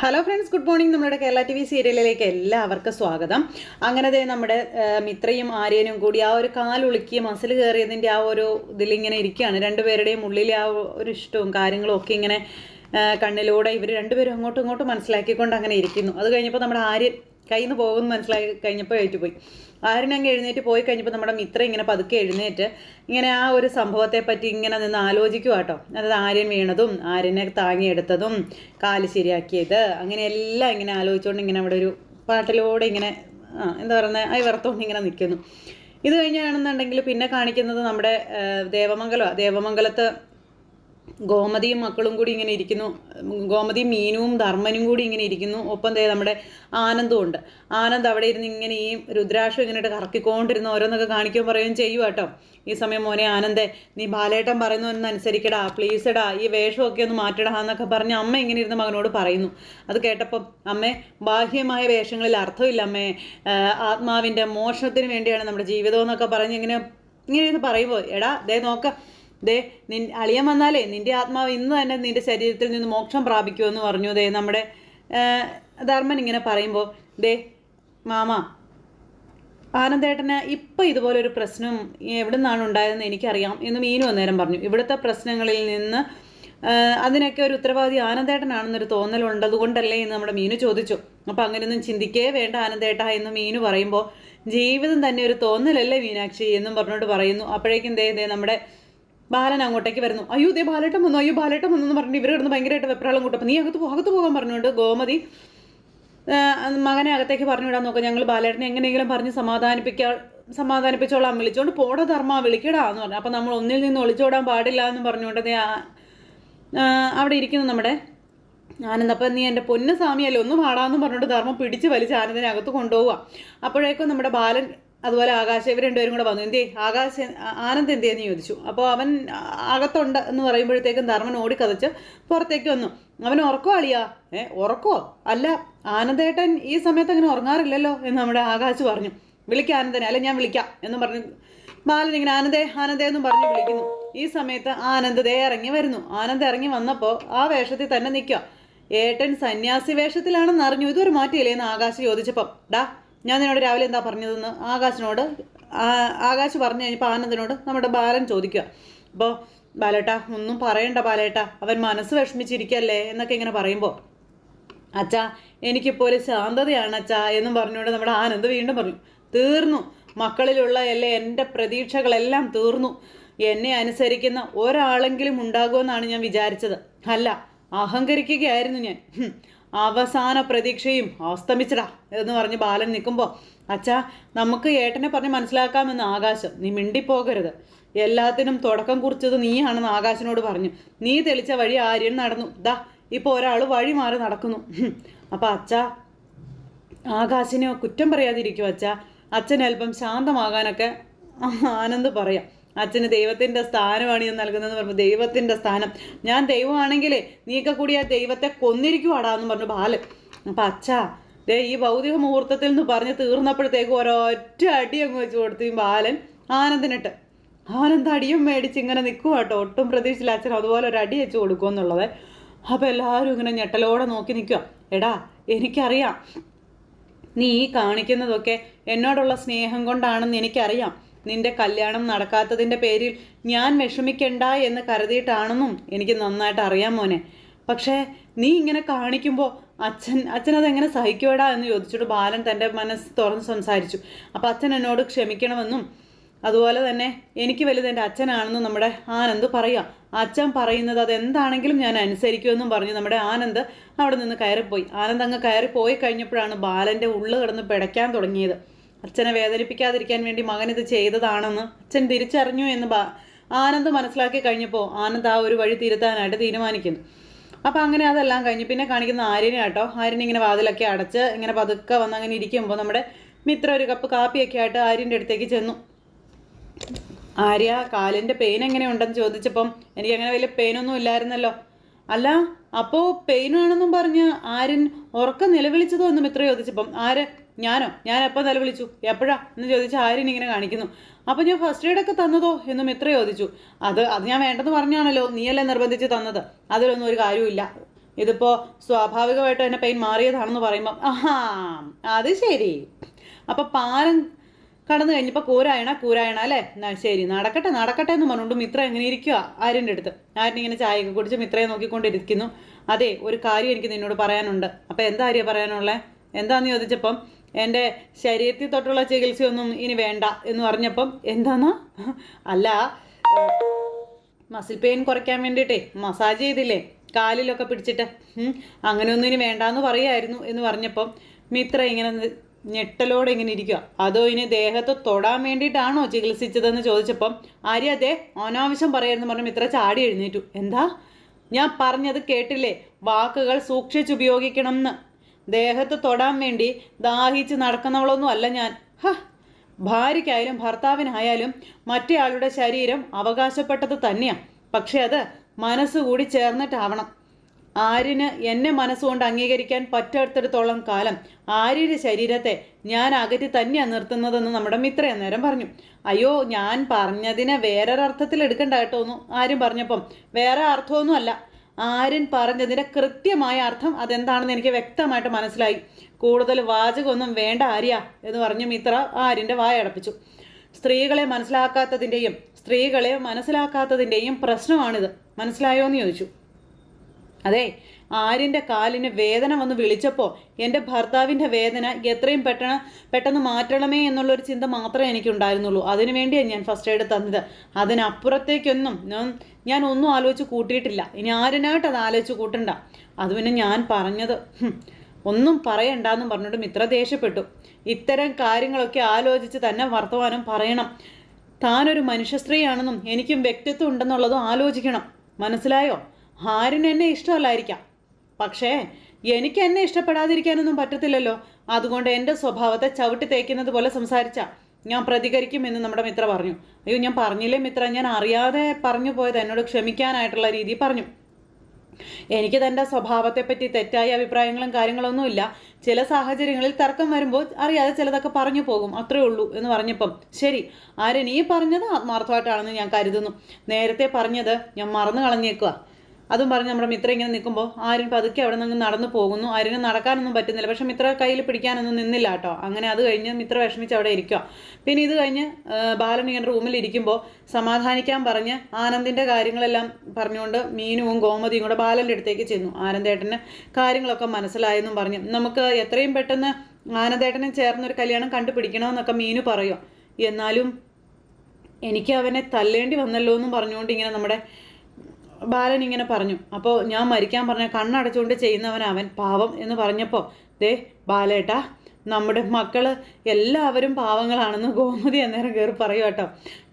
Hello friends, good morning. നമ്മുടെ Kerala T V സീരിയലിലേക്ക് എല്ലാവർക്കും സ്വാഗതം. അങ്ങനെ നമ്മുടെ മിത്രയും ആര്യനും കൂടി ആ ഒരു കാലുളുക്കി മസിൽ കയറിയതിൻ്റെ ആ ഒരു ഇതിലിങ്ങനെ ഇരിക്കുകയാണ്. രണ്ടുപേരുടെയും ഉള്ളിലെ ആ ഒരു ഇഷ്ടവും കാര്യങ്ങളും ഒക്കെ ഇങ്ങനെ കണ്ണിലൂടെ ഇവർ രണ്ടുപേരും അങ്ങോട്ടും ഇങ്ങോട്ടും മനസ്സിലാക്കിക്കൊണ്ട് അങ്ങനെ ഇരിക്കുന്നു. അത് കഴിഞ്ഞപ്പോൾ നമ്മുടെ ആര്യൻ കയ്യിൽ നിന്ന് പോകുമെന്ന് മനസ്സിലാക്കി കഴിഞ്ഞപ്പോൾ ഏറ്റുപോയി. ആര്യൻ അങ്ങ് എഴുന്നേറ്റ് പോയി കഴിഞ്ഞപ്പോൾ നമ്മുടെ മിത്ര ഇങ്ങനെ പതുക്കെ എഴുന്നേറ്റ് ഇങ്ങനെ ആ ഒരു സംഭവത്തെ പറ്റി ഇങ്ങനെ നിന്ന് ആലോചിക്കുക കേട്ടോ. അതായത് ആര്യൻ വീണതും ആര്യനെ താങ്ങിയെടുത്തതും കാല് ശരിയാക്കിയത് അങ്ങനെ എല്ലാം ഇങ്ങനെ ആലോചിച്ചുകൊണ്ട് ഇങ്ങനെ അവിടെ ഒരു പാട്ടിലൂടെ ഇങ്ങനെ എന്താ പറയുന്നത് അയവറത്തോണ്ട് ഇങ്ങനെ നിൽക്കുന്നു. ഇത് കഴിഞ്ഞാണെന്നുണ്ടെങ്കിൽ പിന്നെ കാണിക്കുന്നത് നമ്മുടെ ദേവമംഗലത്ത് ഗോമതിയും മക്കളും കൂടി ഇങ്ങനെ ഇരിക്കുന്നു. ഗോമതിയും മീനുവും ധർമ്മനും കൂടി ഇങ്ങനെ ഇരിക്കുന്നു. ഒപ്പം നമ്മുടെ ആനന്ദവും ഉണ്ട്. ആനന്ദ് അവിടെ ഇരുന്ന് ഇങ്ങനെ ഈ രുദ്രാക്ഷം ഇങ്ങനെ കറക്കിക്കൊണ്ടിരുന്ന ഓരോന്നൊക്കെ കാണിക്കുകയും പറയുകയും ചെയ്യുക കേട്ടോ. ഈ സമയം മോനെ ആനന്ദേ, നീ ബാലേട്ടൻ പറയുന്നൊന്ന് അനുസരിക്കടാ, പ്ലീസടാ, ഈ വേഷമൊക്കെ ഒന്ന് മാറ്റടാ എന്നൊക്കെ പറഞ്ഞ് അമ്മ ഇങ്ങനെ ഇരുന്ന് മകനോട് പറയുന്നു. അത് കേട്ടപ്പം അമ്മേ, ബാഹ്യമായ വേഷങ്ങളിൽ അർത്ഥമില്ല അമ്മേ, ആത്മാവിൻ്റെ മോക്ഷത്തിന് വേണ്ടിയാണ് നമ്മുടെ ജീവിതം എന്നൊക്കെ പറഞ്ഞ് ഇങ്ങനെ ഇത് പറയുമ്പോൾ എടാ നോക്ക അളിയൻ വന്നാലേ നിന്റെ ആത്മാവ് ഇന്ന് തന്നെ നിന്റെ ശരീരത്തിൽ നിന്ന് മോക്ഷം പ്രാപിക്കുമെന്ന് പറഞ്ഞു. നമ്മുടെ ധർമ്മൻ ഇങ്ങനെ പറയുമ്പോൾ മാമ, ആനന്ദേട്ടന് ഇപ്പം ഇതുപോലൊരു പ്രശ്നം എവിടെ നിന്നാണ് ഉണ്ടായതെന്ന് എനിക്കറിയാം എന്ന് മീനു അന്നേരം പറഞ്ഞു. ഇവിടുത്തെ പ്രശ്നങ്ങളിൽ നിന്ന് അതിനൊക്കെ ഒരു ഉത്തരവാദി ആനന്ദേട്ടനാണെന്നൊരു തോന്നലുണ്ട്, അതുകൊണ്ടല്ലേ എന്ന് നമ്മുടെ മീനു ചോദിച്ചു. അപ്പം അങ്ങനെയൊന്നും ചിന്തിക്കേ വേണ്ട ആനന്ദേട്ട എന്ന് മീനു പറയുമ്പോൾ ജീവിതം തന്നെ ഒരു തോന്നലല്ലേ മീനാക്ഷി എന്നും പറഞ്ഞുകൊണ്ട് പറയുന്നു. അപ്പോഴേക്കും നമ്മുടെ ബാലൻ അങ്ങോട്ടേക്ക് വരുന്നു. അയ്യോ ബാലേട്ടൻ വന്നു, അയ്യോ ബാലേട്ടൻ വന്നു എന്ന് പറഞ്ഞിട്ട് ഇവർ കിടന്ന് ഭയങ്കരമായിട്ട് വെപ്രാളം കൂട്ടപ്പോൾ നീ അകത്ത് പോകാൻ പറഞ്ഞുകൊണ്ട് ഗോമതി മകനെ അകത്തേക്ക് പറഞ്ഞു വിടാൻ നോക്കാം. ഞങ്ങൾ ബാലേട്ടനെ എങ്ങനെയെങ്കിലും പറഞ്ഞ് സമാധാനിപ്പിച്ചോളാം, വിളിച്ചോണ്ട് പോടാ ധർമ്മ, വിളിക്കടാ എന്ന് പറഞ്ഞു. അപ്പം നമ്മൾ ഒന്നിൽ നിന്ന് ഒളിച്ചോടാൻ പാടില്ല എന്ന് പറഞ്ഞുകൊണ്ട് അവിടെ ഇരിക്കുന്നു നമ്മുടെ ആനന്ദ്. അപ്പം നീ എൻ്റെ പൊന്നു സ്വാമിയല്ലേ ഒന്ന് പാടാന്ന് പറഞ്ഞിട്ട് ധർമ്മം പിടിച്ച് വലിച്ച് ആനന്ദിനെ അകത്ത് കൊണ്ടുപോവുക. അപ്പോഴേക്കും നമ്മുടെ ബാലൻ അതുപോലെ ആകാശ് ഇവർ രണ്ടുപേരും കൂടെ വന്നു. ആനന്ദ് എന്തേന്ന് ചോദിച്ചു. അപ്പോൾ അവൻ അകത്തുണ്ട് എന്ന് പറയുമ്പോഴത്തേക്കും ധർമ്മൻ ഓടിക്കതച്ച് പുറത്തേക്ക് വന്നു. അവൻ ഉറക്കോ അളിയാ? ഉറക്കോ? അല്ല, ആനന്ദേട്ടൻ ഈ സമയത്ത് അങ്ങനെ ഉറങ്ങാറില്ലല്ലോ എന്ന് നമ്മുടെ ആകാശ് പറഞ്ഞു. വിളിക്കാം ആനന്ദനെ, അല്ല ഞാൻ വിളിക്കാം എന്ന് പറഞ്ഞു ബാലൻ ഇങ്ങനെ ആനന്ദേ എന്നും പറഞ്ഞ് വിളിക്കുന്നു. ഈ സമയത്ത് ആനന്ദ് ഇറങ്ങി വരുന്നു. ആനന്ദ് ഇറങ്ങി വന്നപ്പോൾ ആ വേഷത്തിൽ തന്നെ നിൽക്കുക. ഏട്ടൻ സന്യാസി വേഷത്തിലാണെന്ന് അറിഞ്ഞു, ഇതൊരു മാറ്റിയില്ലേ എന്ന് ആകാശ് ചോദിച്ചപ്പം ഞാൻ നിന്നോട് രാവിലെ എന്താ പറഞ്ഞതെന്ന് ആകാശ് പറഞ്ഞു കഴിഞ്ഞപ്പോൾ ആനന്ദിനോട് നമ്മുടെ ബാലൻ ചോദിക്കുക. അപ്പോൾ ബാലേട്ട ഒന്നും പറയണ്ട ബാലേട്ട, അവൻ മനസ്സ് വിഷമിച്ചിരിക്കല്ലേ എന്നൊക്കെ ഇങ്ങനെ പറയുമ്പോൾ അച്ഛാ എനിക്കിപ്പോൾ ഒരു ശാന്തതയാണ് അച്ഛാ എന്നും പറഞ്ഞുകൊണ്ട് നമ്മുടെ ആനന്ദ് വീണ്ടും പറഞ്ഞു. തീർന്നു, മക്കളിലുള്ള എൻ്റെ പ്രതീക്ഷകളെല്ലാം തീർന്നു. എന്നെ അനുസരിക്കുന്ന ഒരാളെങ്കിലും ഉണ്ടാകുമെന്നാണ് ഞാൻ വിചാരിച്ചത്. അല്ല, അഹങ്കരിക്കുകയായിരുന്നു ഞാൻ. അവസാന പ്രതീക്ഷയും അസ്തമിച്ചടാ എന്ന് പറഞ്ഞ് ബാലൻ നിൽക്കുമ്പോൾ അച്ഛാ നമുക്ക് ഏട്ടനെ പറഞ്ഞ് മനസ്സിലാക്കാമെന്ന് ആകാശം, നീ മിണ്ടിപ്പോകരുത്, എല്ലാത്തിനും തുടക്കം കുറിച്ചത് നീയാണെന്ന് ആകാശിനോട് പറഞ്ഞു. നീ തെളിച്ച വഴി ആര്യൻ നടന്നു, ഇപ്പോൾ ഒരാൾ വഴി മാറി നടക്കുന്നു. അപ്പം അച്ഛാ ആകാശിനെ കുറ്റം പറയാതിരിക്കും അച്ഛാ, അച്ഛൻ അല്പം ശാന്തമാകാനൊക്കെ ആനന്ദ് പറയാം. അച്ഛന് ദൈവത്തിൻ്റെ സ്ഥാനമാണ് ഞാൻ നൽകുന്നതെന്ന് പറഞ്ഞു. ദൈവത്തിൻ്റെ സ്ഥാനം, ഞാൻ ദൈവമാണെങ്കിലേ നീക്ക കൂടി ആ ദൈവത്തെ കൊന്നിരിക്കുവാടാ എന്ന് പറഞ്ഞു ബാലൻ. അപ്പം അച്ഛാ ഈ ഭൗതിക മുഹൂർത്തത്തിൽ നിന്ന് പറഞ്ഞ് തീർന്നപ്പോഴത്തേക്ക് ഒരൊറ്റ അടി അങ്ങ് വെച്ച് കൊടുത്തു ഈ ബാലൻ ആനന്ദിനിട്ട്. ആനന്ദ് അടിയും മേടിച്ച് ഇങ്ങനെ നിൽക്കുക കേട്ടോ. ഒട്ടും പ്രതീക്ഷിച്ചില്ല അച്ഛൻ അതുപോലെ ഒരു അടി വെച്ച് കൊടുക്കുമെന്നുള്ളത്. അപ്പോൾ എല്ലാവരും ഇങ്ങനെ ഞെട്ടലോടെ നോക്കി നിൽക്കുക. എടാ എനിക്കറിയാം നീ ഈ കാണിക്കുന്നതൊക്കെ എന്നോടുള്ള സ്നേഹം കൊണ്ടാണെന്ന് എനിക്കറിയാം. നിന്റെ കല്യാണം നടക്കാത്തതിൻ്റെ പേരിൽ ഞാൻ വിഷമിക്കണ്ട എന്ന് കരുതിയിട്ടാണെന്നും എനിക്ക് നന്നായിട്ട് അറിയാം മോനെ. പക്ഷേ നീ ഇങ്ങനെ കാണിക്കുമ്പോൾ അച്ഛനതെങ്ങനെ സഹിക്കുവേടാ എന്ന് ചോദിച്ചിട്ട് ബാലൻ തൻ്റെ മനസ്സ് തുറന്ന് സംസാരിച്ചു. അപ്പോൾ അച്ഛൻ എന്നോട് ക്ഷമിക്കണമെന്നും അതുപോലെ തന്നെ എനിക്ക് വലുത് എൻ്റെ അച്ഛനാണെന്നും നമ്മുടെ ആനന്ദ് പറയാം. അച്ഛൻ പറയുന്നത് അതെന്താണെങ്കിലും ഞാൻ അനുസരിക്കുമെന്നും പറഞ്ഞ് നമ്മുടെ ആനന്ദ് അവിടെ നിന്ന് കയറിപ്പോയി. ആനന്ദ് അങ്ങ് കയറിപ്പോയി കഴിഞ്ഞപ്പോഴാണ് ബാലൻ്റെ ഉള്ളു കിടന്ന് പിടയ്ക്കാൻ തുടങ്ങിയത്. അച്ഛനെ വേദനിപ്പിക്കാതിരിക്കാൻ വേണ്ടി മകൻ ഇത് ചെയ്തതാണെന്ന് അച്ഛൻ തിരിച്ചറിഞ്ഞു എന്ന് ആനന്ദ് മനസ്സിലാക്കി കഴിഞ്ഞപ്പോൾ ആനന്ദ് ആ ഒരു വഴി തിരുത്താനായിട്ട് തീരുമാനിക്കുന്നു. അപ്പോൾ അങ്ങനെ അതെല്ലാം കഴിഞ്ഞ് പിന്നെ കാണിക്കുന്ന ആര്യനെ കേട്ടോ. ആര്യൻ ഇങ്ങനെ വാതിലൊക്കെ അടച്ച് ഇങ്ങനെ പതുക്കെ വന്ന് അങ്ങനെ ഇരിക്കുമ്പോൾ നമ്മുടെ മിത്ര ഒരു കപ്പ് കാപ്പിയൊക്കെ ആയിട്ട് ആര്യൻ്റെ അടുത്തേക്ക് ചെന്നു. ആര്യ, കാലിൻ്റെ പെയിൻ എങ്ങനെയുണ്ടെന്ന് ചോദിച്ചപ്പം എനിക്കങ്ങനെ വലിയ പെയിനൊന്നും ഇല്ലായിരുന്നല്ലോ. അല്ല, അപ്പോൾ പെയിനാണെന്നും പറഞ്ഞ് ആര്യൻ ഉറക്കം നിലവിളിച്ചതോ എന്ന് മിത്ര ചോദിച്ചപ്പം ഞാൻ എപ്പോൾ നിലവിളിച്ചു, എപ്പോഴാ എന്ന് ചോദിച്ച ആര്യൻ ഇങ്ങനെ കാണിക്കുന്നു. അപ്പോൾ ഞാൻ ഫസ്റ്റ് എയ്ഡൊക്കെ തന്നതോ എന്ന് മിത്ര ചോദിച്ചു. അത് ഞാൻ വേണ്ടെന്ന് പറഞ്ഞാണല്ലോ, നീയല്ലേ നിർബന്ധിച്ച് തന്നത്, അതിലൊന്നും ഒരു കാര്യമില്ല. ഇതിപ്പോൾ സ്വാഭാവികമായിട്ട് തന്നെ പെയിൻ മാറിയതാണെന്ന് പറയുമ്പം ആഹാ അത് ശരി, അപ്പം പാലം കടന്നു കഴിഞ്ഞപ്പോൾ കൂരായണ അല്ലേ, ശരി നടക്കട്ടെ നടക്കട്ടെ എന്ന് പറഞ്ഞുകൊണ്ട് മിത്ര എങ്ങനെ ഇരിക്കുക ആര്യൻ്റെ അടുത്ത്. ആര്യൻ ഇങ്ങനെ ചായയൊക്കെ കുടിച്ച് മിത്രയെ നോക്കിക്കൊണ്ടിരിക്കുന്നു. അതെ, ഒരു കാര്യം എനിക്ക് നിന്നോട് പറയാനുണ്ട്. അപ്പം എന്താ ആര്യ പറയാനുള്ളത്? എന്താന്ന് ചോദിച്ചപ്പം എൻ്റെ ശരീരത്തിൽ തൊട്ടുള്ള ചികിത്സയൊന്നും ഇനി വേണ്ട എന്ന് പറഞ്ഞപ്പം എന്താന്നാ, അല്ല മസിൽ പെയിൻ കുറയ്ക്കാൻ വേണ്ടിയിട്ടേ മസാജ് ചെയ്തില്ലേ കാലിലൊക്കെ പിടിച്ചിട്ട്, അങ്ങനെയൊന്നും ഇനി വേണ്ടാന്ന് പറയായിരുന്നു എന്ന് പറഞ്ഞപ്പം മിത്ര ഇങ്ങനെ ഞെട്ടലോടെ ഇങ്ങനെ ഇരിക്കുക. അതോ ഇനി ദേഹത്ത് തൊടാൻ വേണ്ടിയിട്ടാണോ ചികിത്സിച്ചതെന്ന് ചോദിച്ചപ്പം ആര്യ അതെ അനാവശ്യം പറയായിരുന്നു പറഞ്ഞ് മിത്ര ചാടി എഴുന്നേറ്റു. എന്താ ഞാൻ പറഞ്ഞത് കേട്ടില്ലേ, വാക്കുകൾ സൂക്ഷിച്ചുപയോഗിക്കണം എന്ന്. ദേഹത്ത് തൊടാൻ വേണ്ടി ദാഹിച്ച് നടക്കുന്നവളൊന്നും അല്ല ഞാൻ. ഭാര്യയ്ക്കായാലും ഭർത്താവിനായാലും മറ്റേയാളുടെ ശരീരം അവകാശപ്പെട്ടത് തന്നെയാണ്. പക്ഷെ അത് മനസ്സുകൂടി ചേർന്നിട്ടാവണം. ആര്യന് എന്നെ മനസ്സുകൊണ്ട് അംഗീകരിക്കാൻ പറ്റാത്തിടത്തോളം കാലം ആര്യയുടെ ശരീരത്തെ ഞാൻ അകറ്റി തന്നെയാണ് നിർത്തുന്നതെന്ന് നമ്മുടെ മിത്ര അന്നേരം പറഞ്ഞു. അയ്യോ ഞാൻ പറഞ്ഞതിനെ വേറൊരർത്ഥത്തിൽ എടുക്കണ്ട കേട്ടോന്നു ആര്യൻ പറഞ്ഞപ്പം. വേറെ അർത്ഥമൊന്നും അല്ല, ആര്യൻ പറഞ്ഞതിൻ്റെ കൃത്യമായ അർത്ഥം അതെന്താണെന്ന് എനിക്ക് വ്യക്തമായിട്ട് മനസ്സിലായി. കൂടുതൽ വാചകമൊന്നും വേണ്ട ആര്യ എന്ന് പറഞ്ഞ് മിത്ര ആര്യൻ്റെ വായടപ്പിച്ചു. സ്ത്രീകളെ മനസ്സിലാക്കാത്തതിൻ്റെയും പ്രശ്നമാണിത്, മനസ്സിലായോ എന്ന് ചോദിച്ചു. അതെ, ആര്യൻ്റെ കാലിന് വേദന വന്ന് വിളിച്ചപ്പോൾ എൻ്റെ ഭർത്താവിൻ്റെ വേദന എത്രയും പെട്ടെന്ന് മാറ്റണമേ എന്നുള്ളൊരു ചിന്ത മാത്രമേ എനിക്കുണ്ടായിരുന്നുള്ളൂ. അതിനു വേണ്ടിയാണ് ഞാൻ ഫസ്റ്റ് എയ്ഡ് തന്നത്. അതിനപ്പുറത്തേക്കൊന്നും ഞാൻ ഒന്നും ആലോചിച്ച് കൂട്ടിയിട്ടില്ല. ഇനി ആര്യനായിട്ട് അത് ആലോചിച്ച് കൂട്ടണ്ട. അത് പിന്നെ ഞാൻ പറഞ്ഞത് ഒന്നും പറയണ്ടെന്നും പറഞ്ഞിട്ട് മിത്ര ദേഷ്യപ്പെട്ടു. ഇത്തരം കാര്യങ്ങളൊക്കെ ആലോചിച്ച് തന്നെ വർത്തമാനം പറയണം. താനൊരു മനുഷ്യ സ്ത്രീയാണെന്നും എനിക്കും വ്യക്തിത്വം ഉണ്ടെന്നുള്ളതും ആലോചിക്കണം, മനസ്സിലായോ? ആര്യന് എന്നെ ഇഷ്ടമല്ലായിരിക്കാം, പക്ഷേ എനിക്ക് എന്നെ ഇഷ്ടപ്പെടാതിരിക്കാനൊന്നും പറ്റത്തില്ലല്ലോ. അതുകൊണ്ട് എൻ്റെ സ്വഭാവത്തെ ചവിട്ടി തേക്കുന്നത് പോലെ സംസാരിച്ച ഞാൻ പ്രതികരിക്കുമെന്ന് നമ്മുടെ മിത്ര പറഞ്ഞു. അയ്യോ ഞാൻ പറഞ്ഞില്ലേ മിത്ര, ഞാൻ അറിയാതെ പറഞ്ഞു പോയത്, എന്നോട് ക്ഷമിക്കാനായിട്ടുള്ള രീതി പറഞ്ഞു. എനിക്ക് തൻ്റെ സ്വഭാവത്തെപ്പറ്റി തെറ്റായ അഭിപ്രായങ്ങളും കാര്യങ്ങളൊന്നുമില്ല. ചില സാഹചര്യങ്ങളിൽ തർക്കം വരുമ്പോൾ അറിയാതെ ചിലതൊക്കെ പറഞ്ഞു പോകും, അത്രേ ഉള്ളൂ എന്ന് പറഞ്ഞപ്പം ശരി ആര്യൻ ഈ പറഞ്ഞത് ആത്മാർത്ഥമായിട്ടാണെന്ന് ഞാൻ കരുതുന്നു. നേരത്തെ പറഞ്ഞത് ഞാൻ മറന്നു കളഞ്ഞേക്കുക. അതും പറഞ്ഞ് നമ്മുടെ മിത്ര ഇങ്ങനെ നിൽക്കുമ്പോൾ ആര്യൻ പതുക്കെ അവിടെ നിന്ന് നടന്നു പോകുന്നു. ആര്യന് നടക്കാനൊന്നും പറ്റുന്നില്ല, പക്ഷെ മിത്ര കയ്യിൽ പിടിക്കാനൊന്നും നിന്നില്ല കേട്ടോ. അങ്ങനെ അത് കഴിഞ്ഞ് മിത്ര വിഷമിച്ച് അവിടെ ഇരിക്കുക. പിന്നെ ഇത് കഴിഞ്ഞ് ബാലൻ ഇങ്ങനെ റൂമിൽ ഇരിക്കുമ്പോൾ സമാധാനിക്കാൻ പറഞ്ഞ് ആനന്ദിൻ്റെ കാര്യങ്ങളെല്ലാം പറഞ്ഞുകൊണ്ട് മീനുവും ഗോമതിയും കൂടെ ബാലൻ്റെ അടുത്തേക്ക് ചെന്നു. ആനന്ദേട്ടന് കാര്യങ്ങളൊക്കെ മനസ്സിലായെന്നും പറഞ്ഞു. നമുക്ക് എത്രയും പെട്ടെന്ന് ആനന്ദേട്ടനും ചേർന്നൊരു കല്യാണം കണ്ടുപിടിക്കണമെന്നൊക്കെ മീനു പറയും. എന്നാലും എനിക്ക് അവനെ തല്ലേണ്ടി വന്നല്ലോ എന്നും പറഞ്ഞുകൊണ്ട് ഇങ്ങനെ നമ്മുടെ ബാലൻ ഇങ്ങനെ പറഞ്ഞു. അപ്പോൾ ഞാൻ മരിക്കാൻ പറഞ്ഞ കണ്ണടച്ചുകൊണ്ട് ചെയ്യുന്നവനവൻ പാവം എന്ന് പറഞ്ഞപ്പോൾ ദേ ബാലേട്ടാ, നമ്മുടെ മക്കൾ എല്ലാവരും പാവങ്ങളാണെന്ന് ഗോമതി അന്നേരം കയറി പറയും കേട്ടോ.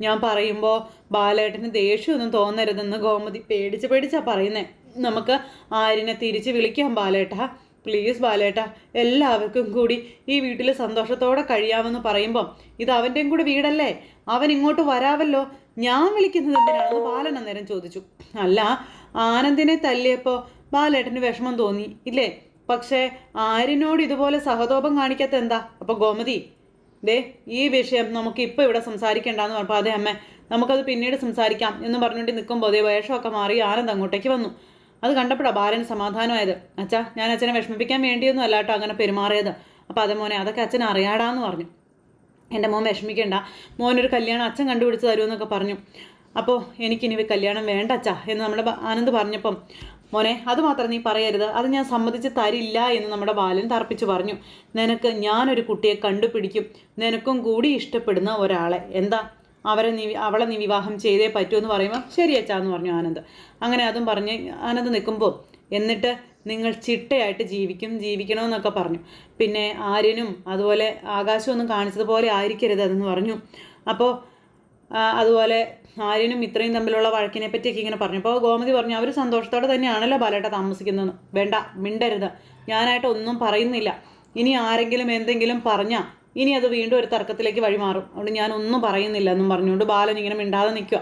ഞാൻ പറയുമ്പോൾ ബാലേട്ടന് ദേഷ്യമൊന്നും തോന്നരുതെന്ന് ഗോമതി പേടിച്ചാ പറയുന്നത്. നമുക്ക് ആര്യനെ തിരിച്ച് വിളിക്കാം ബാലേട്ടാ, പ്ലീസ് ബാലേട്ടാ, എല്ലാവർക്കും കൂടി ഈ വീട്ടിൽ സന്തോഷത്തോടെ കഴിയാമെന്ന് പറയുമ്പം ഇത് അവൻ്റെയും കൂടി വീടല്ലേ, അവൻ ഇങ്ങോട്ട് വരാവല്ലോ, ഞാൻ വിളിക്കുന്നത് എന്തിനാണെന്ന് ബാലൻ അന്നേരം ചോദിച്ചു. അല്ല, ആനന്ദിനെ തല്ലിയപ്പോൾ ബാലേട്ടന് വിഷമം തോന്നി ഇല്ലേ, പക്ഷേ ആര്യനോട് ഇതുപോലെ സഹതാപം കാണിക്കാത്ത എന്താ? അപ്പോൾ ഗോമതി ദേ ഈ വിഷയം നമുക്ക് ഇപ്പോൾ ഇവിടെ സംസാരിക്കേണ്ടെന്ന് പറഞ്ഞപ്പോൾ അതെ അമ്മ നമുക്കത് പിന്നീട് സംസാരിക്കാം എന്ന് പറഞ്ഞുകൊണ്ട് നിൽക്കുമ്പോൾ അതേ വേഷമൊക്കെ മാറി ആനന്ദ് അങ്ങോട്ടേക്ക് വന്നു. അത് കണ്ടപ്പോഴാണ് ബാലന് സമാധാനമായത്. അച്ഛാ, ഞാൻ അച്ഛനെ വിഷമിപ്പിക്കാൻ വേണ്ടിയൊന്നും അല്ല കേട്ടോ അങ്ങനെ പെരുമാറിയത്. അപ്പോൾ അത് മോനെ അതൊക്കെ അച്ഛൻ അറിയാടാന്ന് പറഞ്ഞു. എൻ്റെ മോൻ വിഷമിക്കേണ്ട, മോനൊരു കല്യാണം അച്ഛൻ കണ്ടുപിടിച്ച് തരുമെന്നൊക്കെ പറഞ്ഞു. അപ്പോൾ എനിക്കിനി കല്യാണം വേണ്ട അച്ഛാ എന്ന് നമ്മുടെ ആനന്ദ് പറഞ്ഞപ്പം മോനെ അത് മാത്രം നീ പറയരുത്, അത് ഞാൻ സമ്മതിച്ച് തരില്ല എന്ന് നമ്മുടെ ബാലൻ തർപ്പിച്ചു പറഞ്ഞു. നിനക്ക് ഞാനൊരു കുട്ടിയെ കണ്ടുപിടിക്കും, നിനക്കും കൂടി ഇഷ്ടപ്പെടുന്ന ഒരാളെ, എന്താ അവളെ നീ വിവാഹം ചെയ്തേ പറ്റൂ എന്ന് പറയുമ്പോൾ ശരി അച്ഛാ എന്ന് പറഞ്ഞു ആനന്ദ്. അങ്ങനെ അതും പറഞ്ഞ് ആനന്ദ് നിൽക്കുമ്പോൾ എന്നിട്ട് നിങ്ങൾ ചിട്ടയായിട്ട് ജീവിക്കണമെന്നൊക്കെ പറഞ്ഞു. പിന്നെ ആര്യനും അതുപോലെ ആകാശമൊന്നും കാണിച്ചതുപോലെ ആയിരിക്കരുത് അതെന്ന് പറഞ്ഞു. അപ്പോൾ അതുപോലെ ആര്യനും ഇത്രയും തമ്മിലുള്ള വഴക്കിനെ പറ്റിയൊക്കെ ഇങ്ങനെ പറഞ്ഞു. അപ്പോൾ ഗോമതി പറഞ്ഞു അവർ സന്തോഷത്തോടെ തന്നെയാണല്ലോ ബാലേട്ട താമസിക്കുന്നതെന്ന്. വേണ്ട, മിണ്ടരുത്, ഞാനായിട്ട് ഒന്നും പറയുന്നില്ല. ഇനി ആരെങ്കിലും എന്തെങ്കിലും പറഞ്ഞാൽ ഇനി അത് വീണ്ടും ഒരു തർക്കത്തിലേക്ക് വഴിമാറും, അതുകൊണ്ട് ഞാനൊന്നും പറയുന്നില്ല എന്നും പറഞ്ഞുകൊണ്ട് ബാലൻ ഇങ്ങനെ മിണ്ടാതെ നിൽക്കുക.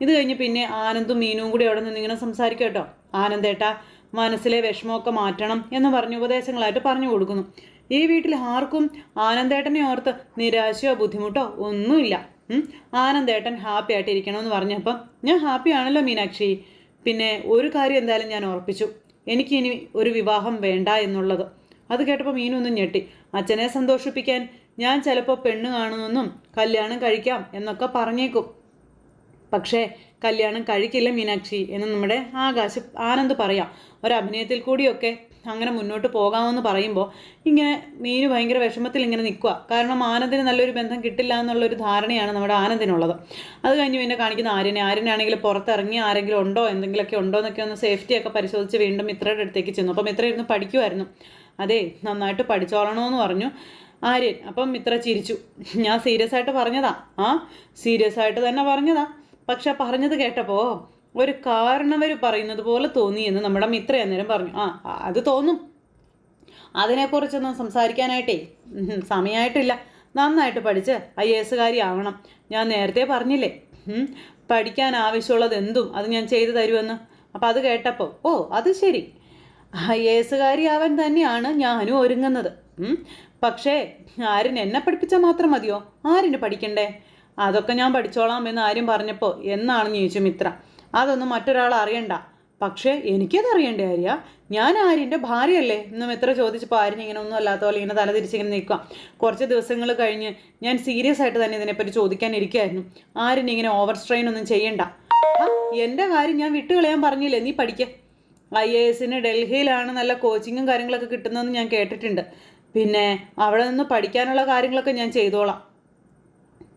ഇത് കഴിഞ്ഞ് പിന്നെ ആനന്ദും മീനും കൂടി അവിടെ നിന്ന് ഇങ്ങനെ സംസാരിക്കും കേട്ടോ. ആനന്ദേട്ടാ, മനസ്സിലെ വിഷമമൊക്കെ മാറ്റണം എന്ന് പറഞ്ഞ് ഉപദേശങ്ങളായിട്ട് പറഞ്ഞു കൊടുക്കുന്നു. ഈ വീട്ടിൽ ആർക്കും ആനന്ദേട്ടനെ ഓർത്ത് നിരാശയോ ബുദ്ധിമുട്ടോ ഒന്നുമില്ല. ആനന്ദേട്ടൻ ഹാപ്പി ആയിട്ട് ഇരിക്കണമെന്ന് പറഞ്ഞപ്പം ഞാൻ ഹാപ്പി ആണല്ലോ മീനാക്ഷി. പിന്നെ ഒരു കാര്യം എന്തായാലും ഞാൻ ഉറപ്പിച്ചു, എനിക്കിനി ഒരു വിവാഹം വേണ്ട എന്നുള്ളത്. അത് കേട്ടപ്പോൾ മീനു ഒന്നും ഞെട്ടി. അച്ഛനെ സന്തോഷിപ്പിക്കാൻ ഞാൻ ചിലപ്പോൾ പെണ്ണ് കാണുമെന്നും കല്യാണം കഴിക്കാം എന്നൊക്കെ പറഞ്ഞേക്കും, പക്ഷേ കല്യാണം കഴിക്കില്ല മീനാക്ഷി എന്ന് നമ്മുടെ ആനന്ദ് പറയാം. ഒരഭിനയത്തിൽ കൂടിയൊക്കെ അങ്ങനെ മുന്നോട്ട് പോകാമെന്ന് പറയുമ്പോൾ ഇങ്ങനെ മീനു ഭയങ്കര വിഷമത്തിൽ ഇങ്ങനെ നിൽക്കുക. കാരണം ആനന്ദിന് നല്ലൊരു ബന്ധം കിട്ടില്ല എന്നുള്ളൊരു ധാരണയാണ് നമ്മുടെ ആനന്ദിനുള്ളത്. അത് കഴിഞ്ഞ് പിന്നെ കാണിക്കുന്ന ആര്യനാണെങ്കിൽ പുറത്തിറങ്ങി ആരെങ്കിലും ഉണ്ടോ എന്തെങ്കിലുമൊക്കെ ഉണ്ടോ എന്നൊക്കെ ഒന്ന് സേഫ്റ്റിയൊക്കെ പരിശോധിച്ച് വീണ്ടും മിത്രയുടെ അടുത്തേക്ക് ചെന്നു. അപ്പം മിത്ര ഇരുന്ന് പഠിക്കുമായിരുന്നു. അതെ, നന്നായിട്ട് പഠിച്ചോളണമെന്ന് പറഞ്ഞു ആര്യൻ. അപ്പം മിത്ര ചിരിച്ചു. ഞാൻ സീരിയസ് ആയിട്ട് പറഞ്ഞതാ. സീരിയസ് ആയിട്ട് തന്നെ പറഞ്ഞതാ. പക്ഷെ പറഞ്ഞത് കേട്ടപ്പോൾ ഒരു കാരണവർ പറയുന്നത് പോലെ തോന്നി എന്ന് നമ്മുടെ മിത്ര അന്നേരം പറഞ്ഞു. അത് തോന്നും. അതിനെക്കുറിച്ചൊന്നും സംസാരിക്കാനായിട്ടേ സമയമായിട്ടില്ല. നന്നായിട്ട് പഠിച്ച് IAS ആവണം. ഞാൻ നേരത്തെ പറഞ്ഞില്ലേ, പഠിക്കാൻ ആവശ്യമുള്ളത് എന്തും അത് ഞാൻ ചെയ്തു തരുമെന്ന്. അപ്പം അത് കേട്ടപ്പോൾ അത് ശരി, IAS ആവാൻ തന്നെയാണ് ഞാനും ഒരുങ്ങുന്നത്. പക്ഷേ ആര്യൻ എന്നെ പഠിപ്പിച്ചാൽ മാത്രം മതിയോ? ആര്യന് പഠിക്കണ്ടേ? അതൊക്കെ ഞാൻ പഠിച്ചോളാം എന്ന് ആര്യം പറഞ്ഞപ്പോൾ എന്നാണെന്ന് ചോദിച്ചു മിത്ര. അതൊന്നും മറ്റൊരാൾ അറിയണ്ട. പക്ഷേ എനിക്കതറിയണ്ടേ ആര്യ? ഞാൻ ആര്യൻ്റെ ഭാര്യയല്ലേ എന്ന് മിത്ര ചോദിച്ചപ്പോൾ ആര്യൻ ഇങ്ങനെ ഒന്നും അല്ലാത്ത പോലെ ഇങ്ങനെ തല തിരിച്ചിങ്ങനെ നിൽക്കുക. കുറച്ച് ദിവസങ്ങൾ കഴിഞ്ഞ് ഞാൻ സീരിയസ് ആയിട്ട് തന്നെ ഇതിനെപ്പറ്റി ചോദിക്കാനിരിക്കുകയായിരുന്നു. ആര്യൻ ഇങ്ങനെ ഓവർ സ്ട്രെയിൻ ഒന്നും ചെയ്യണ്ട. എൻ്റെ കാര്യം ഞാൻ വിട്ടുകളയാൻ പറഞ്ഞില്ലേ, നീ പഠിക്ക. IAS ഡൽഹിയിലാണ് നല്ല കോച്ചിങ്ങും കാര്യങ്ങളൊക്കെ കിട്ടുന്നതെന്ന് ഞാൻ കേട്ടിട്ടുണ്ട്. പിന്നെ അവിടെ നിന്ന് പഠിക്കാനുള്ള കാര്യങ്ങളൊക്കെ ഞാൻ ചെയ്തോളാം.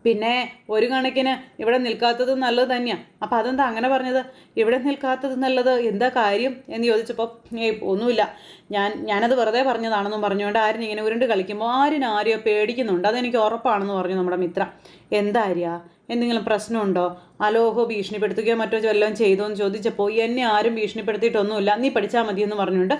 പിന്നെ ഒരു കണക്കിന് ഇവിടെ നിൽക്കാത്തത് നല്ലത് തന്നെയാണ്. അപ്പം അതെന്താ അങ്ങനെ പറഞ്ഞത്? ഇവിടെ നിൽക്കാത്തത് നല്ലത് എന്താ കാര്യം എന്ന് ചോദിച്ചപ്പോൾ ഒന്നുമില്ല, ഞാനത് വെറുതെ പറഞ്ഞതാണെന്നും പറഞ്ഞുകൊണ്ട് ആര്യൻ ഇങ്ങനെ ഉരുണ്ട് കളിക്കുമ്പോൾ ആരെയോ പേടിക്കുന്നുണ്ട്, അതെനിക്ക് ഉറപ്പാണെന്ന് പറഞ്ഞു നമ്മുടെ മിത്ര. എന്താ ആര്യ, എന്തെങ്കിലും പ്രശ്നമുണ്ടോ? അലോഹോ ഭീഷണിപ്പെടുത്തുകയോ മറ്റോ വല്ലതും ചെയ്തോ എന്ന് ചോദിച്ചപ്പോൾ എന്നെ ആരും ഭീഷണിപ്പെടുത്തിയിട്ടൊന്നുമില്ല, നീ പഠിച്ചാൽ മതിയെന്ന് പറഞ്ഞുകൊണ്ട്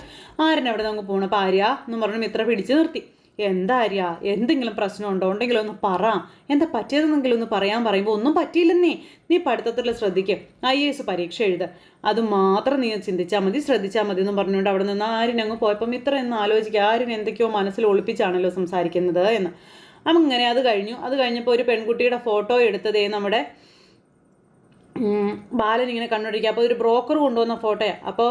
ആര്യൻ അവിടെ നമുക്ക് പോകണം. അപ്പോൾ ആര്യ എന്ന് പറഞ്ഞു മിത്ര പിടിച്ചു നിർത്തി. എന്താ ആര്യ, എന്തെങ്കിലും പ്രശ്നമുണ്ടോ? ഉണ്ടെങ്കിലും ഒന്ന് പറ, എന്താ പറ്റിയതെന്നെങ്കിലും ഒന്ന് പറയാൻ പറയുമ്പോൾ ഒന്നും പറ്റിയില്ലെന്നേ, നീ പഠിത്തത്തിൽ ശ്രദ്ധിക്കും, IAS പരീക്ഷ എഴുത, അത് മാത്രം നീ ചിന്തിച്ചാൽ മതി, ശ്രദ്ധിച്ചാൽ മതി എന്ന് പറഞ്ഞുകൊണ്ട് അവിടെ നിന്ന് ആര്യൻ അങ്ങ് പോയപ്പം ഇത്ര എന്ന് ആലോചിക്കുക, ആര്യൻ എന്തൊക്കെയോ മനസ്സിൽ ഒളിപ്പിച്ചാണല്ലോ സംസാരിക്കുന്നത് എന്ന്. അങ്ങനെ അത് കഴിഞ്ഞപ്പോൾ ഒരു പെൺകുട്ടിയുടെ ഫോട്ടോ എടുത്തതേ നമ്മുടെ ബാലൻ ഇങ്ങനെ കണ്ടുപിടിക്കുക. അപ്പോൾ ഒരു ബ്രോക്കർ കൊണ്ടുവന്ന ഫോട്ടോയാണ്. അപ്പോൾ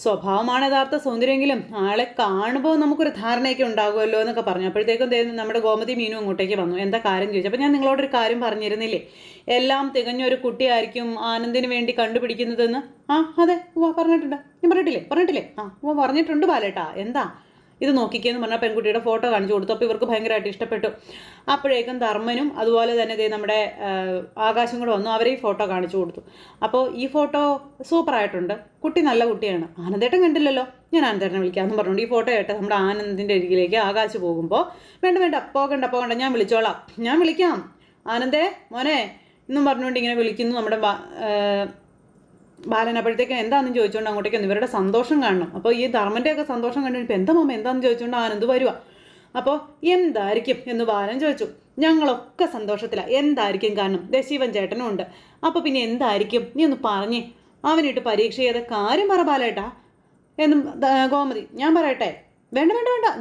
സ്വഭാവമാണ് യഥാർത്ഥ സൗന്ദര്യമെങ്കിലും ആളെ കാണുമ്പോൾ നമുക്കൊരു ധാരണയൊക്കെ ഉണ്ടാകുമല്ലോ എന്നൊക്കെ പറഞ്ഞു. അപ്പോഴത്തേക്കും നമ്മുടെ ഗോമതി മീനു അങ്ങോട്ടേക്ക് വന്നു. എന്താ കാര്യം ചോദിച്ചു. അപ്പോൾ ഞാൻ നിങ്ങളോടൊരു കാര്യം പറഞ്ഞിരുന്നില്ലേ, എല്ലാം തികഞ്ഞൊരു കുട്ടിയായിരിക്കും ആനന്ദിന് വേണ്ടി കണ്ടുപിടിക്കുന്നതെന്ന്. അതെ, പറഞ്ഞിട്ടുണ്ട്. ഞാൻ പറഞ്ഞിട്ടില്ലേ? പറഞ്ഞിട്ടുണ്ട് ബാലേട്ടാ. എന്താ ഇത് നോക്കിക്കേന്ന് പറഞ്ഞാൽ പെൺകുട്ടിയുടെ ഫോട്ടോ കാണിച്ചു കൊടുത്തു. അപ്പോൾ ഇവർക്ക് ഭയങ്കരമായിട്ട് ഇഷ്ടപ്പെട്ടു. അപ്പോഴേക്കും ധർമ്മനും അതുപോലെ തന്നെ നമ്മുടെ ആകാശം കൂടെ വന്നു, അവരെ ഈ ഫോട്ടോ കാണിച്ചു കൊടുത്തു. അപ്പോൾ ഈ ഫോട്ടോ സൂപ്പറായിട്ടുണ്ട്, കുട്ടി നല്ല കുട്ടിയാണ്. ആനന്ദേട്ടൻ കണ്ടില്ലല്ലോ, ഞാൻ ആനന്ദേട്ടനെ വിളിക്കാമെന്ന് പറഞ്ഞുകൊണ്ട് ഈ ഫോട്ടോ ആയിട്ട് നമ്മുടെ ആനന്ദിൻ്റെ അരികിലേക്ക് ആകാശ് പോകുമ്പോൾ വേണ്ട പോകണ്ട, ഞാൻ വിളിച്ചോളാം, ഞാൻ വിളിക്കാം ആനന്ദേ മോനെ എന്നും പറഞ്ഞുകൊണ്ട് ഇങ്ങനെ വിളിക്കുന്നു നമ്മുടെ ബാലൻ. അപ്പോഴത്തേക്കും എന്താണെന്ന് ചോദിച്ചുകൊണ്ട് അങ്ങോട്ടേക്ക് ഇവരുടെ സന്തോഷം കാണണം. അപ്പോൾ ഈ ധർമ്മൻ്റെയൊക്കെ സന്തോഷം കണ്ടു ഇപ്പോൾ എന്താ മാമ എന്താണെന്ന് ചോദിച്ചുകൊണ്ട് ആനന്ദ് വരുക. അപ്പോൾ എന്തായിരിക്കും എന്ന് ബാലൻ ചോദിച്ചു. ഞങ്ങളൊക്കെ സന്തോഷത്തിലാണ്, എന്തായിരിക്കും കാരണം ശിവൻ ചേട്ടനും ഉണ്ട്. അപ്പോൾ പിന്നെ എന്തായിരിക്കും, നീ ഒന്ന് പറഞ്ഞേ, അവനിട്ട് പരീക്ഷ ചെയ്ത കാര്യം പറ ബാലേട്ടാ എന്നും ഗോമതി. ഞാൻ പറയട്ടെ? വേണ്ട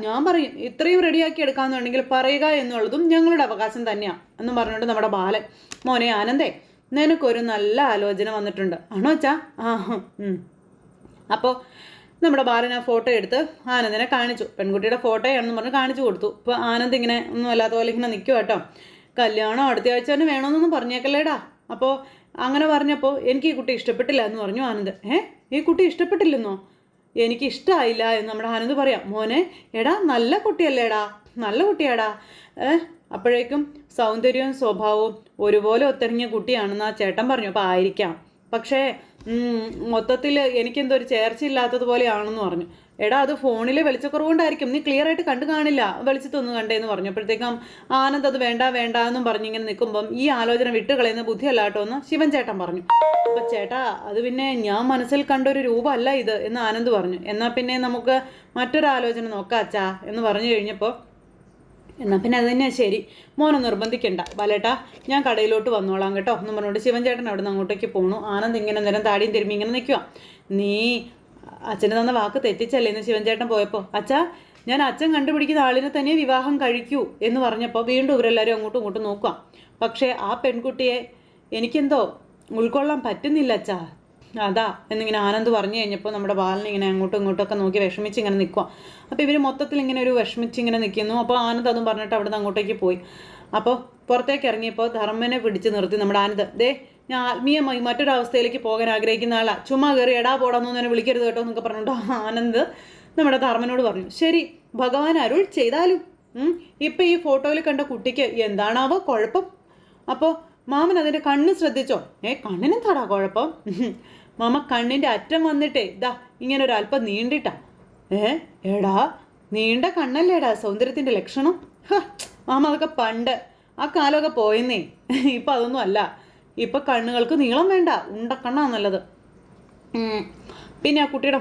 ഞാൻ പറയും, ഇത്രയും റെഡിയാക്കി എടുക്കാമെന്നുണ്ടെങ്കിൽ പറയുക എന്നുള്ളതും ഞങ്ങളുടെ അവകാശം തന്നെയാണ് എന്നും പറഞ്ഞുകൊണ്ട് നമ്മുടെ ബാലൻ. മോനെ ആനന്ദേ, നിനക്കൊരു നല്ല ആലോചന വന്നിട്ടുണ്ട്. ആണോ അച്ഛാ? അപ്പോൾ നമ്മുടെ ബാലൻ ആ ഫോട്ടോ എടുത്ത് ആനന്ദിനെ കാണിച്ചു. പെൺകുട്ടിയുടെ ഫോട്ടോയാണെന്ന് പറഞ്ഞ് കാണിച്ചു കൊടുത്തു. ഇപ്പോൾ ആനന്ദ് ഇങ്ങനെ ഒന്നും അല്ലാത്ത പോലെ ഇങ്ങനെ നിൽക്കുക കേട്ടോ. കല്യാണം അടുത്ത ആഴ്ച തന്നെ വേണമെന്നൊന്നും പറഞ്ഞേക്കല്ലേടാ. അപ്പോൾ അങ്ങനെ പറഞ്ഞപ്പോൾ എനിക്ക് ഈ കുട്ടി ഇഷ്ടപ്പെട്ടില്ല എന്ന് പറഞ്ഞു ആനന്ദ്. ഈ കുട്ടി ഇഷ്ടപ്പെട്ടില്ലെന്നോ? എനിക്ക് ഇഷ്ടമായില്ല എന്ന് നമ്മുടെ ആനന്ദ് പറയാം. മോനെ എടാ നല്ല കുട്ടിയല്ലേടാ, നല്ല കുട്ടിയാടാ. അപ്പോഴേക്കും സൗന്ദര്യവും സ്വഭാവവും ഒരുപോലെ ഒത്തിണങ്ങിയ കുട്ടിയാണെന്ന് ആ ചേട്ടൻ പറഞ്ഞു. അപ്പോൾ ആയിരിക്കാം, പക്ഷേ മൊത്തത്തിൽ എനിക്കെന്തോ ഒരു ചേർച്ചയില്ലാത്തതുപോലെയാണെന്ന് പറഞ്ഞു. എടാ അത് ഫോണിൽ വെളിച്ചക്കുറവുകൊണ്ടായിരിക്കും, നീ ക്ലിയർ ആയിട്ട് കണ്ടു കാണില്ല, വെളിച്ചത്തൊന്നും കണ്ടേന്ന് പറഞ്ഞു. അപ്പോഴത്തേക്കും ആനന്ദ് അത് വേണ്ട എന്നും പറഞ്ഞിങ്ങനെ നിൽക്കുമ്പം ഈ ആലോചന വിട്ടുകളയുന്ന ബുദ്ധിയല്ല കേട്ടോ എന്ന് ശിവൻ ചേട്ടൻ പറഞ്ഞു. അപ്പം ചേട്ടാ അത് പിന്നെ ഞാൻ മനസ്സിൽ കണ്ടൊരു രൂപമല്ല ഇത് എന്ന് ആനന്ദ് പറഞ്ഞു. എന്നാൽ പിന്നെ നമുക്ക് മറ്റൊരാലോചന നോക്കാം അച്ഛാ എന്ന് പറഞ്ഞു കഴിഞ്ഞപ്പോൾ എന്നാൽ പിന്നെ അത് തന്നെയാണ് ശരി, മോനെ നിർബന്ധിക്കണ്ട ബാലേട്ടാ, ഞാൻ കടയിലോട്ട് വന്നോളാം കേട്ടോ എന്ന് പറഞ്ഞുകൊണ്ട് ശിവൻ ചേട്ടൻ അവിടെ നിന്ന് അങ്ങോട്ടേക്ക് പോണു. ആനന്ദ് ഇങ്ങനെ നേരം താടിയും തിരുമ്പി ഇങ്ങനെ നിൽക്കുക. നീ അച്ഛന് തന്ന വാക്ക് തെറ്റിച്ചല്ലേ എന്ന് ശിവൻ ചേട്ടൻ പോയപ്പോൾ. അച്ഛാ ഞാൻ അച്ഛൻ കണ്ടുപിടിക്കുന്ന ആളിനെ തന്നെ വിവാഹം കഴിക്കൂ എന്ന് പറഞ്ഞപ്പോൾ വീണ്ടും ഇവരെല്ലാവരും അങ്ങോട്ടും ഇങ്ങോട്ടും നോക്കുക. പക്ഷേ ആ പെൺകുട്ടിയെ എനിക്കെന്തോ ഉൾക്കൊള്ളാൻ പറ്റുന്നില്ല അച്ഛാ. അതാ എന്നിങ്ങനെ ആനന്ദ് പറഞ്ഞു കഴിഞ്ഞപ്പോൾ നമ്മുടെ ബാലൻ ഇങ്ങനെ അങ്ങോട്ടും ഇങ്ങോട്ടൊക്കെ നോക്കി വിഷമിച്ച് ഇങ്ങനെ നിൽക്കുക. അപ്പോൾ ഇവർ മൊത്തത്തിൽ ഇങ്ങനെ ഒരു വിഷമിച്ച് ഇങ്ങനെ നിൽക്കുന്നു. അപ്പോൾ ആനന്ദ് അതും പറഞ്ഞിട്ട് അവിടെ നിന്ന് അങ്ങോട്ടേക്ക് പോയി. അപ്പോൾ പുറത്തേക്ക് ഇറങ്ങിയപ്പോൾ ധർമ്മനെ പിടിച്ച് നിർത്തി നമ്മുടെ ആനന്ദ്. ദേ, ഞാൻ ആത്മീയമായി മറ്റൊരവസ്ഥയിലേക്ക് പോകാൻ ആഗ്രഹിക്കുന്ന ആളാ, ചുമ്മാ കയറി എടാ പോടാന്നൊന്നും എന്നെ വിളിക്കരുത് കേട്ടോ എന്നൊക്കെ പറഞ്ഞിട്ട് ആനന്ദ് നമ്മുടെ ധർമ്മനോട് പറഞ്ഞു. ശരി, ഭഗവാൻ അരുൾ ചെയ്താലും. ഇപ്പം ഈ ഫോട്ടോയിൽ കണ്ട കുട്ടിക്ക് എന്താണാവോ കുഴപ്പം? അപ്പോൾ മാമൻ അതിൻ്റെ കണ്ണ് ശ്രദ്ധിച്ചോ? കണ്ണിനെന്താടാ കുഴപ്പം? മാമ കണ്ണിൻ്റെ അറ്റം വന്നിട്ടേ ഇതാ ഇങ്ങനെ ഒരു അല്പം നീണ്ടിട്ടാ. എടാ, നീണ്ട കണ്ണല്ലേടാ സൗന്ദര്യത്തിൻ്റെ ലക്ഷണം? മാമ അതൊക്കെ പണ്ട്, ആ കാലമൊക്കെ പോയെന്നേ. ഇപ്പം അതൊന്നും അല്ല. ഇപ്പം കണ്ണുകൾക്ക് നീളം വേണ്ട, ഉണ്ടക്കണ്ണാ നല്ലത്. പിന്നെ ആ കുട്ടിയുടെ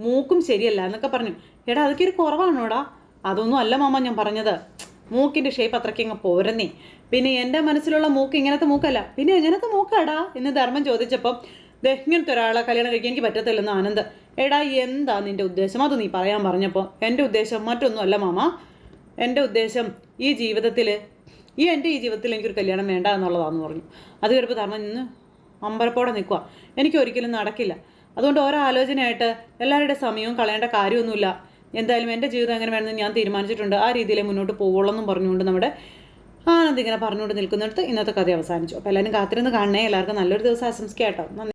മൂക്കും ശരിയല്ല എന്നൊക്കെ പറഞ്ഞു. എടാ അതൊക്കെ ഒരു കുറവാണോടാ? അതൊന്നും അല്ല മാമ ഞാൻ പറഞ്ഞത്. മൂക്കിൻ്റെ ഷേപ്പ് അത്രയ്ക്ക് അങ്ങ് പോരുന്നേ. പിന്നെ എൻ്റെ മനസ്സിലുള്ള മൂക്ക് ഇങ്ങനത്തെ മൂക്കല്ല. പിന്നെ എങ്ങനത്തെ മൂക്കാടാ എന്ന് ധർമ്മൻ ചോദിച്ചപ്പം ഇങ്ങനത്തെ ഒരാളെ കല്യാണം കഴിക്കാൻ എനിക്ക് പറ്റത്തില്ലെന്ന് ആനന്ദ്. എടാ എന്താ നിൻ്റെ ഉദ്ദേശം? അത് നീ പറയാൻ പറഞ്ഞപ്പോൾ എൻ്റെ ഉദ്ദേശം മറ്റൊന്നും അല്ല മാമ. എൻ്റെ ഉദ്ദേശം എൻ്റെ ജീവിതത്തിൽ എനിക്കൊരു കല്യാണം വേണ്ട എന്നുള്ളതാണെന്ന് പറഞ്ഞു. അത് കേട്ടപ്പോൾ ധർമ്മൻ നിന്ന് അമ്പരപ്പോടെ നിൽക്കുക. എനിക്കൊരിക്കലും നടക്കില്ല. അതുകൊണ്ട് ഓരോ ആലോചനയായിട്ട് എല്ലാവരുടെ സമയവും കളയേണ്ട കാര്യമൊന്നുമില്ല. എന്തായാലും എൻ്റെ ജീവിതം എങ്ങനെ വേണമെന്ന് ഞാൻ തീരുമാനിച്ചിട്ടുണ്ട്. ആ രീതിയിലേ മുന്നോട്ട് പോകുള്ളൂ പറഞ്ഞുകൊണ്ട് നമ്മുടെ ആനന്ദ് ഇങ്ങനെ പറഞ്ഞുകൊണ്ട് നിൽക്കുന്നിടത്ത് ഇന്നത്തെ കഥ അവസാനിച്ചു. അപ്പോൾ എല്ലാവരും കാത്തിരുന്ന് കാണണേ. എല്ലാവർക്കും നല്ലൊരു ദിവസം ആശംസിക്കാം കേട്ടോ.